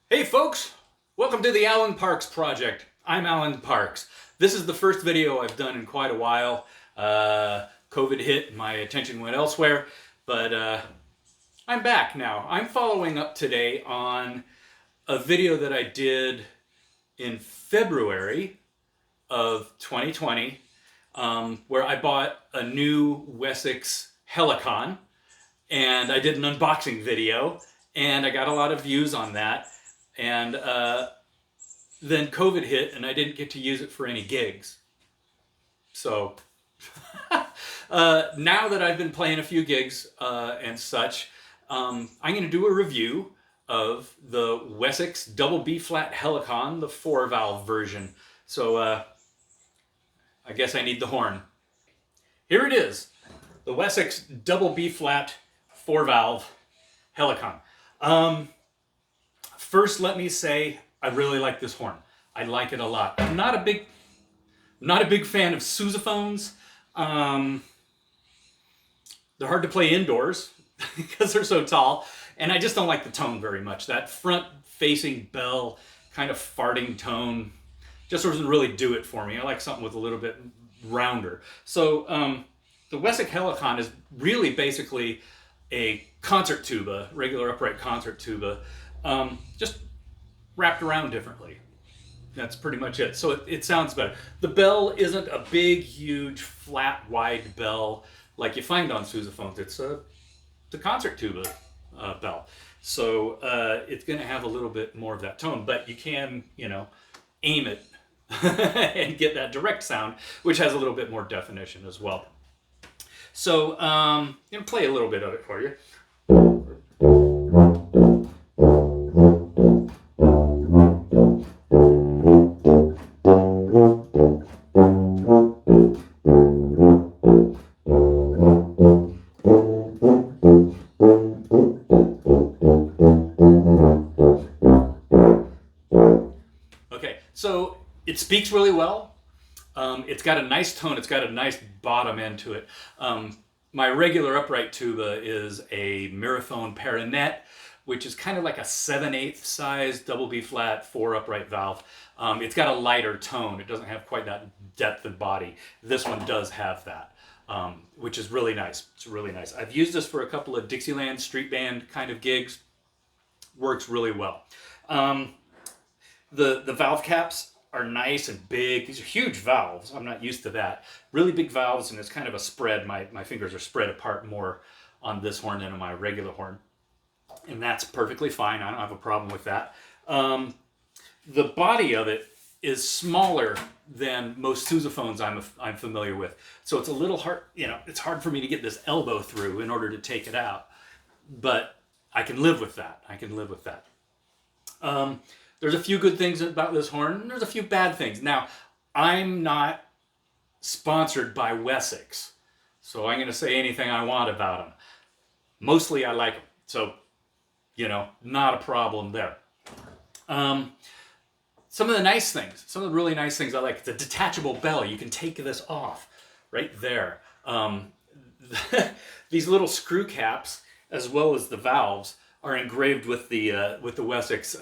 Hey folks, welcome to the Alan Parks Project. I'm Alan Parks. This is the first video I've done in quite a while. COVID hit, my attention went elsewhere, but I'm back now. I'm following up today on a video that I did in February of 2020, where I bought a new Wessex Helicon, and I did an unboxing video, and I got a lot of views on that. And then COVID hit and I didn't get to use it for any gigs. So now that I've been playing a few gigs and such, I'm going to do a review of the Wessex double B flat Helicon, the 4-valve version. So I guess I need the horn. Here it is, the Wessex double B flat 4-valve Helicon. First, let me say I really like this horn. I like it a lot. I'm not a big fan of Sousaphones. They're hard to play indoors because they're so tall, and I just don't like the tone very much. That front-facing bell kind of farting tone just doesn't really do it for me. I like something with a little bit rounder. So the Wessex Helicon is really basically a concert tuba, regular upright concert tuba, just wrapped around differently. That's pretty much it. So it sounds better. The bell isn't a big, huge, flat, wide bell like you find on Sousaphones. It's the concert tuba bell. So it's going to have a little bit more of that tone, but you can, aim it and get that direct sound, which has a little bit more definition as well. So I'm going to play a little bit of it for you. Okay, so it speaks really well. It's got a nice tone. It's got a nice bottom end to it. My regular upright tuba is a Miraphone Paranet, which is kind of like a 7/8 size double B flat 4 upright valve. It's got a lighter tone. It doesn't have quite that depth of body. This one does have that, which is really nice. It's really nice. I've used this for a couple of Dixieland street band kind of gigs. Works really well. The valve caps are nice and big. These are huge valves. I'm not used to that. Really big valves, and it's kind of a spread. My fingers are spread apart more on this horn than on my regular horn. And that's perfectly fine. I don't have a problem with that. The body of it is smaller than most Sousaphones I'm familiar with. So it's a little hard, it's hard for me to get this elbow through in order to take it out. But I can live with that. There's a few good things about this horn, and there's a few bad things. Now, I'm not sponsored by Wessex, so I'm going to say anything I want about them. Mostly I like them, so, not a problem there. Some of the nice things, some of the really nice things I like, it's a detachable bell. You can take this off right there. These little screw caps, as well as the valves, are engraved with the Wessex.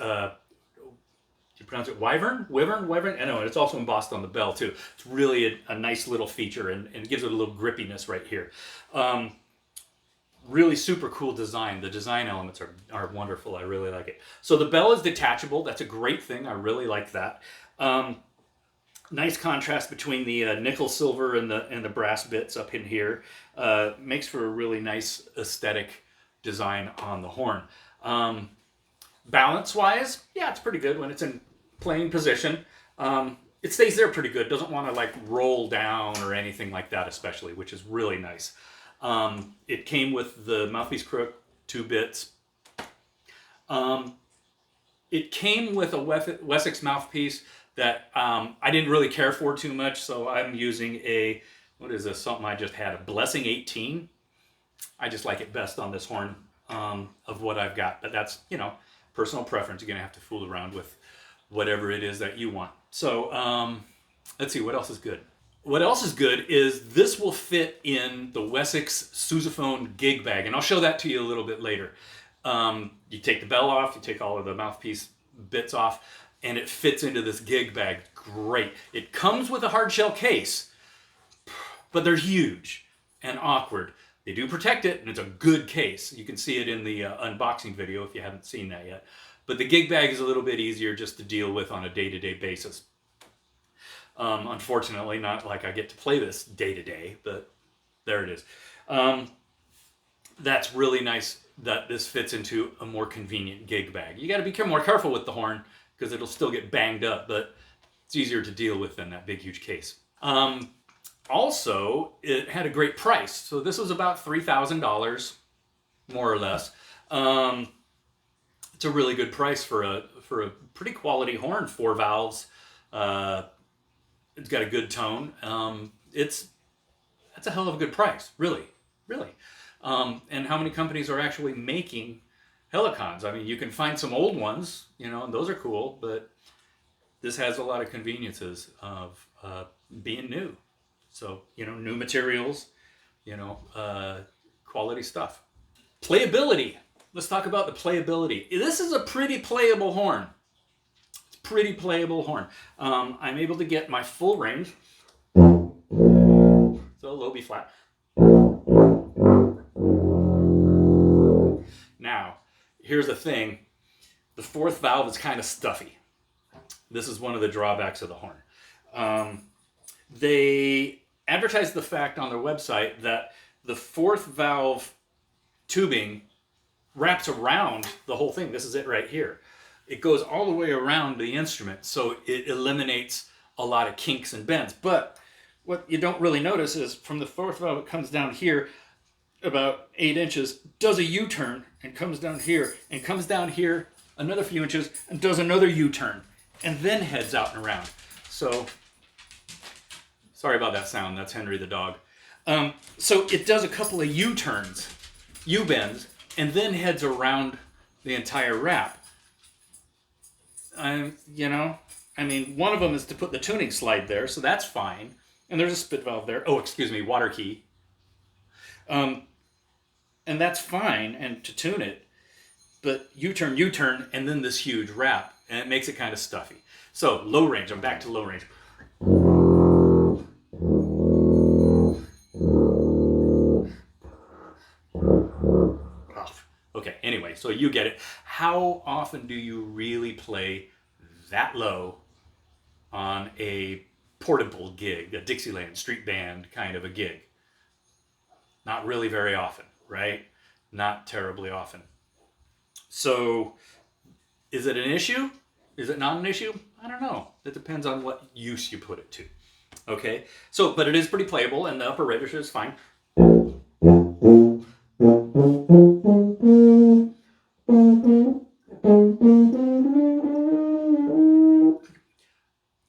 Do you pronounce it Wyvern? Wyvern? I know, it's also embossed on the bell too. It's really a nice little feature, and it gives it a little grippiness right here. Really super cool design. The design elements are wonderful. I really like it. So the bell is detachable. That's a great thing. I really like that. Nice contrast between the nickel silver and the brass bits up in here. Makes for a really nice aesthetic design on the horn. Balance-wise, yeah, it's pretty good when it's in playing position. It stays there pretty good. Doesn't want to roll down or anything like that, especially, which is really nice. It came with the mouthpiece crook, 2 bits. It came with a Wessex mouthpiece that I didn't really care for too much, so I'm using what is this, something I just had, a Blessing 18. I just like it best on this horn of what I've got, but that's, personal preference. You're going to have to fool around with whatever it is that you want. So let's see, what else is good? What else is good is this will fit in the Wessex Sousaphone gig bag, and I'll show that to you a little bit later. You take the bell off, you take all of the mouthpiece bits off, and it fits into this gig bag. Great. It comes with a hard shell case, but they're huge and awkward. They do protect it, and it's a good case. You can see it in the unboxing video if you haven't seen that yet. But the gig bag is a little bit easier just to deal with on a day-to-day basis. Unfortunately, not like I get to play this day-to-day, but there it is. That's really nice that this fits into a more convenient gig bag. You got to be more careful with the horn because it'll still get banged up, but it's easier to deal with than that big, huge case. Also, it had a great price. So this was about $3,000, more or less. It's a really good price for a pretty quality horn, 4 valves. It's got a good tone. That's a hell of a good price, really. And how many companies are actually making Helicons? I mean, you can find some old ones, and those are cool, but this has a lot of conveniences of being new. So, new materials, quality stuff. Playability. Let's talk about the playability. This is a pretty playable horn. It's a pretty playable horn. I'm able to get my full range. So low B flat. Now, here's the thing. The 4th valve is kind of stuffy. This is one of the drawbacks of the horn. They advertise the fact on their website that the 4th valve tubing wraps around the whole thing. This is it right here. It goes all the way around the instrument, so it eliminates a lot of kinks and bends. But what you don't really notice is from the 4th valve, it comes down here about 8 inches, does a U-turn, and comes down here, and comes down here another few inches, and does another U-turn, and then heads out and around. So, sorry about that sound, that's Henry the dog. So it does a couple of U-turns, U-bends, and then heads around the entire wrap. One of them is to put the tuning slide there, so that's fine. And there's a spit valve there. Oh, excuse me, water key. And that's fine, and to tune it. But U-turn, and then this huge wrap, and it makes it kind of stuffy. So, low range. I'm back to low range. Okay, anyway, so you get it. How often do you really play that low on a portable gig, a Dixieland street band kind of a gig? Not really very often, right? Not terribly often. So, is it an issue? Is it not an issue? I don't know. It depends on what use you put it to. Okay, so, but it is pretty playable, and the upper register is fine.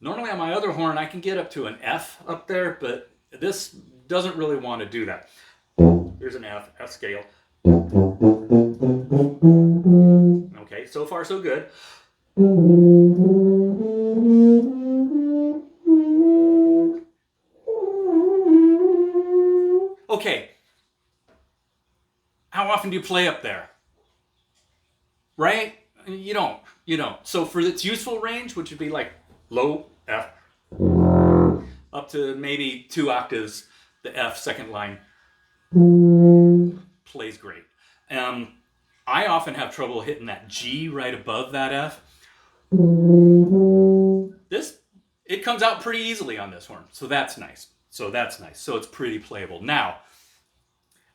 Normally on my other horn, I can get up to an F up there, but this doesn't really want to do that. Here's an F scale. Okay, so far so good. Okay, how often do you play up there? Right? You don't. So for its useful range, which would be like low F, up to maybe 2 octaves, the F second line plays great. I often have trouble hitting that G right above that F. It comes out pretty easily on this horn, so that's nice. So it's pretty playable. Now,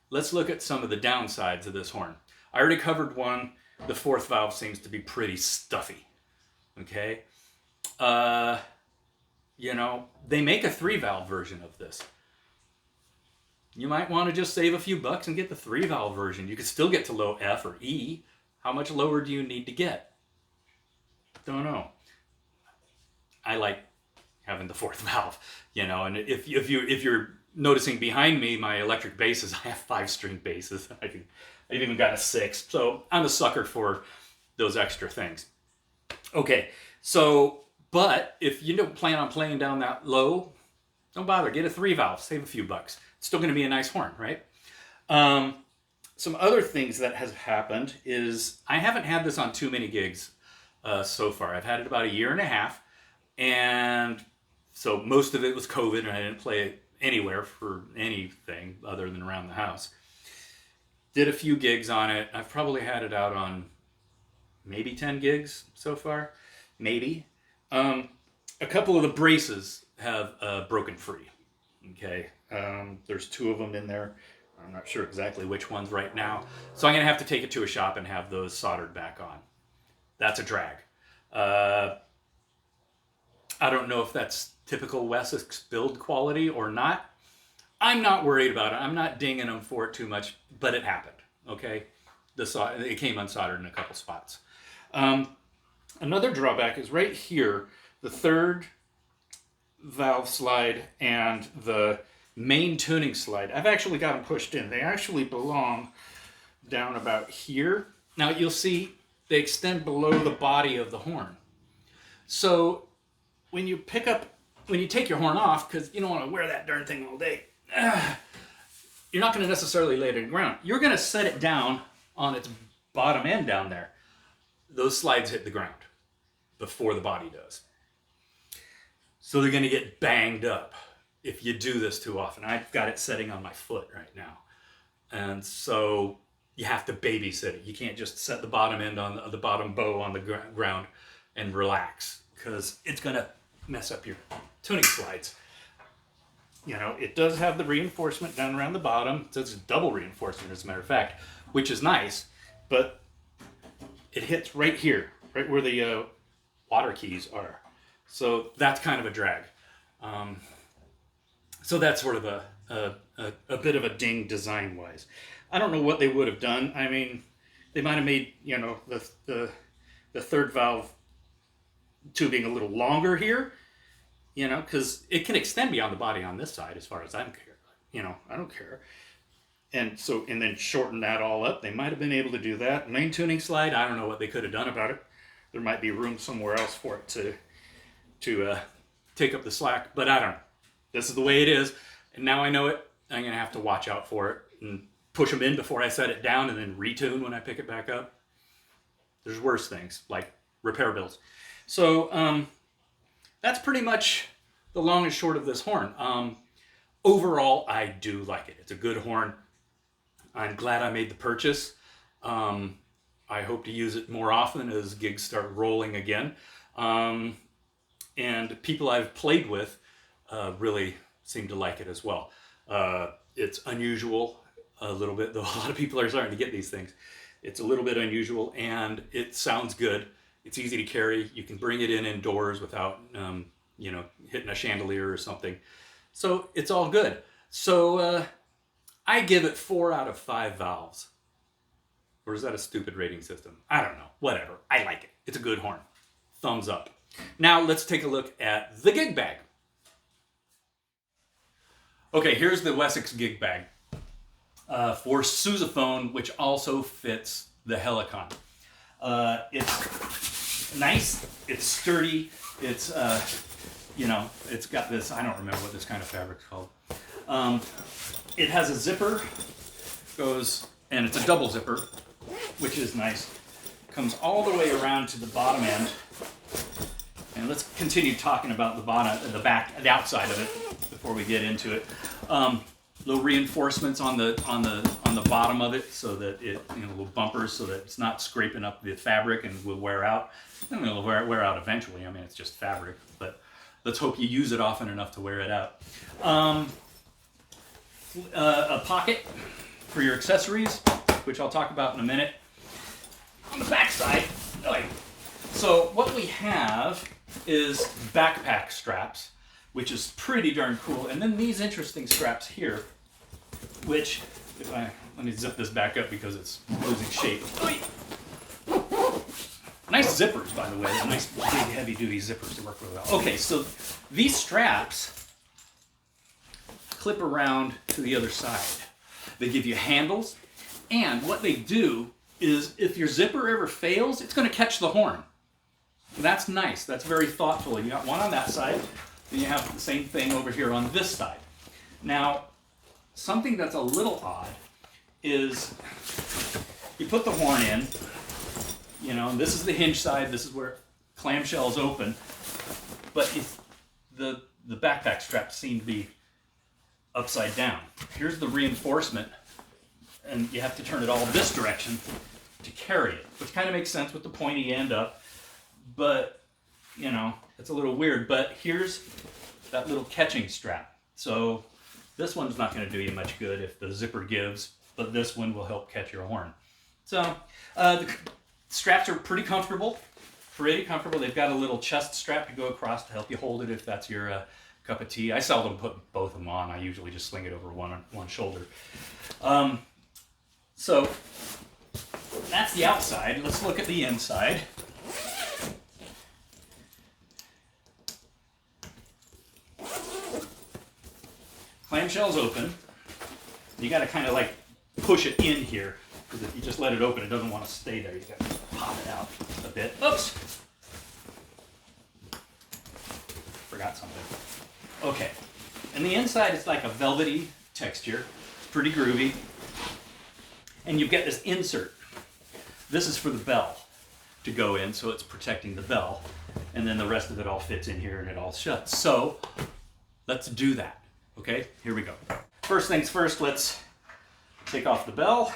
let's look at some of the downsides of this horn. I already covered one. The 4th valve seems to be pretty stuffy. Okay? They make a 3-valve version of this. You might want to just save a few bucks and get the 3-valve version. You could still get to low F or E. How much lower do you need to get? Don't know. I like having the 4th valve, and if you're noticing behind me, my electric basses, I have 5-string basses. I've even got a 6, so I'm a sucker for those extra things. Okay, so, but if you don't plan on playing down that low, don't bother, get a 3-valve, save a few bucks. It's still going to be a nice horn, right? Some other things that has happened is, I haven't had this on too many gigs. so far. I've had it about a year and a half, and so most of it was COVID, and I didn't play it anywhere for anything other than around the house. Did a few gigs on it. I've probably had it out on maybe 10 gigs so far, maybe. A couple of the braces have broken free. Okay, there's 2 of them in there. I'm not sure exactly which ones right now, so I'm gonna have to take it to a shop and have those soldered back on. That's a drag. I don't know if that's typical Wessex build quality or not. I'm not worried about it. I'm not dinging them for it too much, but it happened. Okay, it came unsoldered in a couple spots. Another drawback is right here, the 3rd valve slide and the main tuning slide. I've actually got them pushed in. They actually belong down about here. Now you'll see they extend below the body of the horn. So when you take your horn off, because you don't want to wear that darn thing all day, you're not going to necessarily lay it on the ground. You're going to set it down on its bottom end down there. Those slides hit the ground before the body does. So they're going to get banged up if you do this too often. I've got it setting on my foot right now. And so you have to babysit it. You can't just set the bottom end on the bottom bow on the ground and relax, because it's going to mess up your tuning slides. You know, it does have the reinforcement down around the bottom. It's double reinforcement, as a matter of fact, which is nice, but it hits right here, right where the water keys are. So that's kind of a drag. So that's sort of a bit of a ding design-wise. I don't know what they would have done. I mean, they might have made, you know, the 3rd valve tubing a little longer here, you know, because it can extend beyond the body on this side as far as I'm care. You know, I don't care. And then shorten that all up. They might have been able to do that. Main tuning slide, I don't know what they could have done about it. There might be room somewhere else for it to take up the slack, but I don't know. This is the way it is, and now I know it. I'm going to have to watch out for it and push them in before I set it down and then retune when I pick it back up. There's worse things, like repair bills. So that's pretty much the long and short of this horn. Overall, I do like it. It's a good horn. I'm glad I made the purchase. I hope to use it more often as gigs start rolling again. And people I've played with really seem to like it as well. It's unusual a little bit, though a lot of people are starting to get these things. It's a little bit unusual, and it sounds good. It's easy to carry. You can bring it in indoors without, you know, hitting a chandelier or something. So it's all good. So I give it 4 out of 5 valves. Or is that a stupid rating system? I don't know. Whatever. I like it. It's a good horn. Thumbs up. Now let's take a look at the gig bag. Okay, here's the Wessex gig bag for Sousaphone, which also fits the Helicon. It's nice. It's sturdy. It's you know, it's got this, I don't remember what this kind of fabric's called. It has a zipper, and it's a double zipper, which is nice. Comes all the way around to the bottom end. And let's continue talking about the bottom, the outside of it before we get into it. Little reinforcements on the bottom of it, so that it, you know, little bumpers, so that it's not scraping up the fabric and will wear out. I mean, it'll wear out eventually. I mean, it's just fabric, but let's hope you use it often enough to wear it out. A pocket for your accessories, which I'll talk about in a minute. On the back side, so what we have is backpack straps, which is pretty darn cool. And then these interesting straps here, which, let me zip this back up because it's losing shape. Nice zippers, by the way. Nice big heavy duty zippers to work really well. Okay, so these straps clip around to the other side. They give you handles, and what they do is if your zipper ever fails, it's going to catch the horn. That's nice. That's very thoughtful. You got one on that side, then you have the same thing over here on this side. Now, something that's a little odd is you put the horn in, you know, and this is the hinge side, this is where clamshell is open, but the backpack straps seem to be upside down. Here's the reinforcement, and you have to turn it all this direction to carry it, which kind of makes sense with the pointy end up, but, you know, it's a little weird. But here's that little catching strap. So this one's not going to do you much good if the zipper gives, but this one will help catch your horn. So the straps are pretty comfortable. They've got a little chest strap to go across to help you hold it if that's your cup of tea. I seldom put both of them on. I usually just sling it over one shoulder. So that's the outside. Let's look at the inside. Clamshell's open. You got to kind of like push it in here, because if you just let it open, it doesn't want to stay there. You got to pop it out a bit. Oops! Forgot something. Okay. And the inside is like a velvety texture. It's pretty groovy. And you get this insert. This is for the bell to go in, so it's protecting the bell. And then the rest of it all fits in here and it all shuts. So let's do that. Okay, here we go. First things first, let's take off the bell.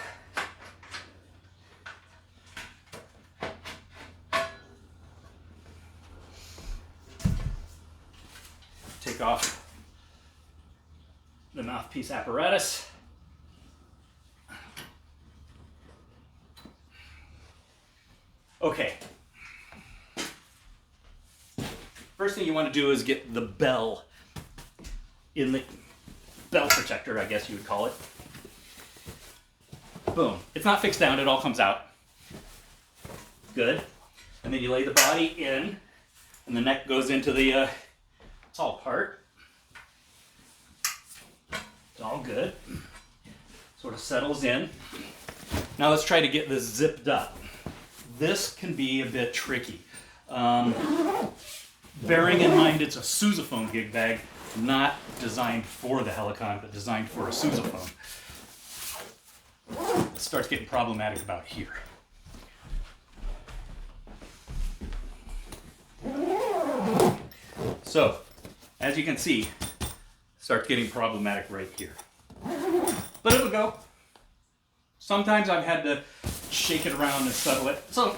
Take off the mouthpiece apparatus. Okay. First thing you want to do is get the bell in the bell protector, I guess you would call it. Boom. It's not fixed down, it all comes out. Good. And then you lay the body in, and the neck goes into the tall part. It's all good. Sort of settles in. Now let's try to get this zipped up. This can be a bit tricky. Bearing in mind it's a Sousaphone gig bag, not designed for the Helicon, but designed for a Sousaphone. It starts getting problematic about here. So, as you can see, it starts getting problematic right here. But it'll go. Sometimes I've had to shake it around and settle it. So,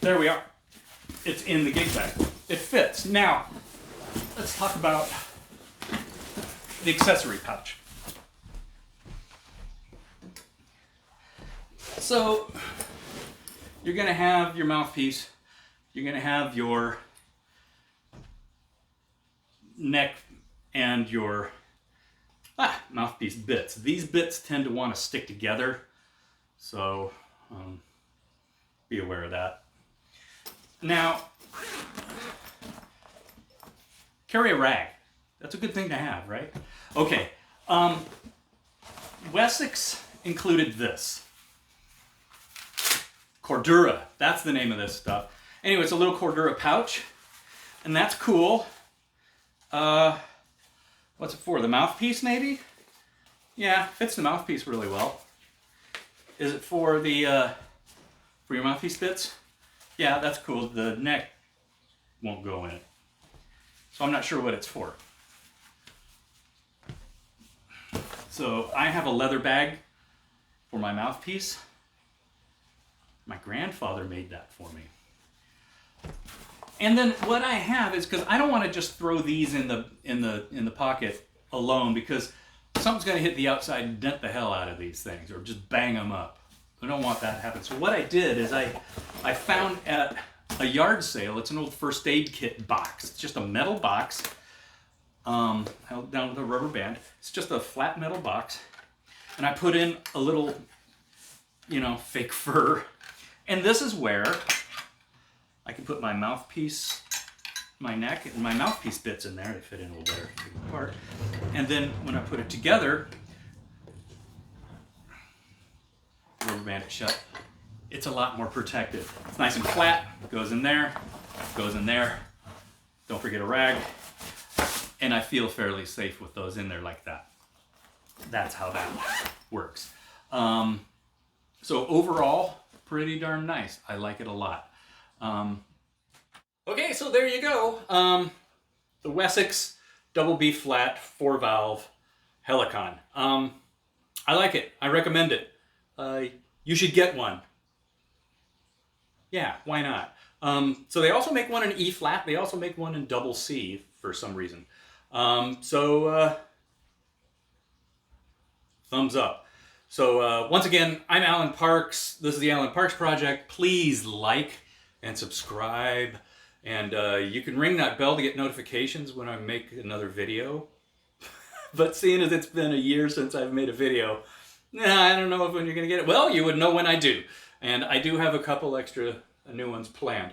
there we are. It's in the gig bag. It fits. Now, let's talk about the accessory pouch. So, you're going to have your mouthpiece, you're going to have your neck and your mouthpiece bits. These bits tend to want to stick together, so be aware of that. Now, carry a rag. That's a good thing to have, right? Okay. Wessex included this. Cordura. That's the name of this stuff. Anyway, it's a little Cordura pouch, and that's cool. What's it for? The mouthpiece, maybe? Yeah, fits the mouthpiece really well. Is it for the for your mouthpiece bits? Yeah, that's cool. The neck won't go in it, so I'm not sure what it's for. So I have a leather bag for my mouthpiece. My grandfather made that for me. And then what I have is, because I don't want to just throw these in the pocket alone, because something's going to hit the outside and dent the hell out of these things, or just bang them up. I don't want that to happen. So what I did is I found at a yard sale, it's an old first aid kit box. It's just a metal box, held down with a rubber band. It's just a flat metal box. And I put in a little, fake fur. And this is where I can put my mouthpiece, my neck, and my mouthpiece bits in there. They fit in a little better apart. And then when I put it together, rubber band it shut, it's a lot more protected. It's nice and flat, goes in there, don't forget a rag, and I feel fairly safe with those in there like that. That's how that works. So overall, pretty darn nice. I like it a lot. Okay, so there you go. The Wessex double B flat 4-valve Helicon. I like it. I recommend it. You should get one. Yeah, why not? So they also make one in E flat. They also make one in double C for some reason. Thumbs up. So once again, I'm Alan Parks. This is the Alan Parks Project. Please like and subscribe. And you can ring that bell to get notifications when I make another video. But seeing as it's been a year since I've made a video, I don't know if when you're going to get it. Well, you would know when I do. And I do have a couple extra new ones planned.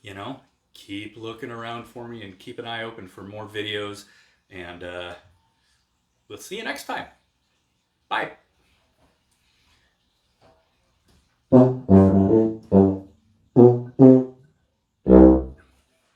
You know, keep looking around for me and keep an eye open for more videos. And we'll see you next time. Bye.